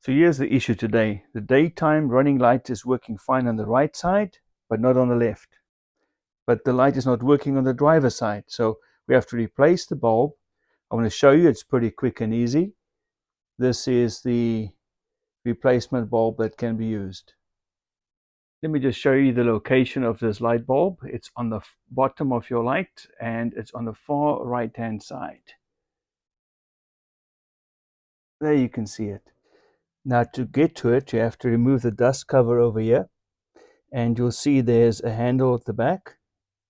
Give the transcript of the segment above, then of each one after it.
So here's the issue today. The daytime running light is working fine on the right side, but not on the left. But the light is not working on the driver's side. So we have to replace the bulb. I want to show you, it's pretty quick and easy. This is the replacement bulb that can be used. Let me just show you the location of this light bulb. It's on the bottom of your light and it's on the far right hand side. There you can see it. Now to get to it, you have to remove the dust cover over here, and you'll see there's a handle at the back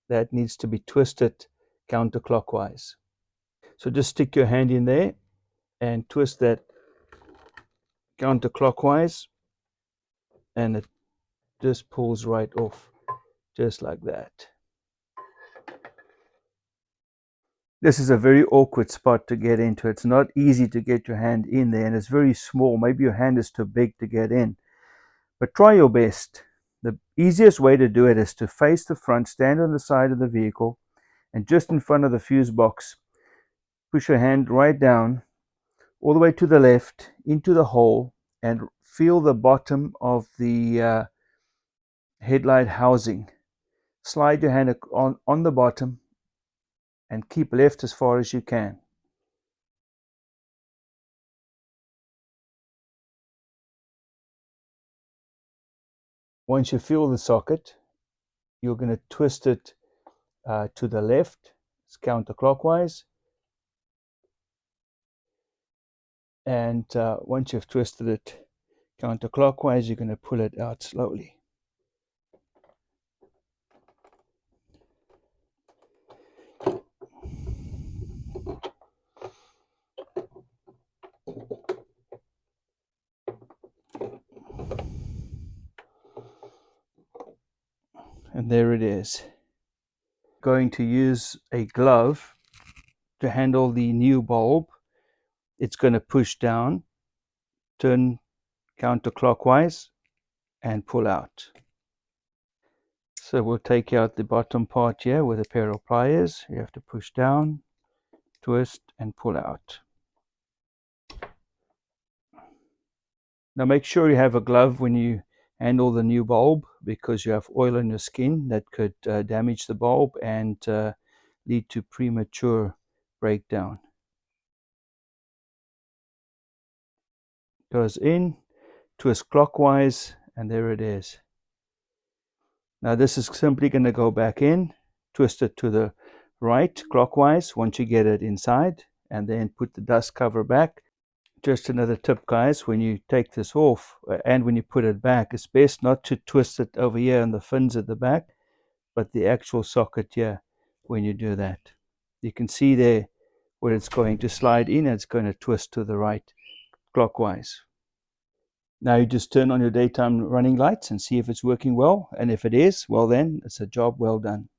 that needs to be twisted counterclockwise. So just stick your hand in there and twist that counterclockwise, and it just pulls right off, just like that. This is a very awkward spot to get into. It's not easy to get your hand in there, and it's very small. Maybe your hand is too big to get in, but try your best. The easiest way to do it is to face the front, stand on the side of the vehicle, and just in front of the fuse box, push your hand right down, all the way to the left, into the hole, and feel the bottom of the headlight housing. Slide your hand on the bottom and keep left as far as you can. Once you feel the socket, you're going to twist it to the left, it's counterclockwise. And once you've twisted it counterclockwise, you're going to pull it out slowly. And there it is. Going to use a glove to handle the new bulb. It's going to push down, turn counterclockwise, and pull out. So we'll take out the bottom part here with a pair of pliers. You have to push down, twist, and pull out. Now make sure you have a glove when you handle the new bulb, because you have oil on your skin that could damage the bulb and lead to premature breakdown. Goes in, twist clockwise, and there it is. Now this is simply going to go back in, twist it to the right clockwise once you get it inside, and then put the dust cover back. Just another tip, guys, when you take this off and when you put it back, it's best not to twist it over here on the fins at the back, but the actual socket here when you do that. You can see there where it's going to slide in, and it's going to twist to the right clockwise. Now you just turn on your daytime running lights and see if it's working well, and if it is, well then it's a job well done.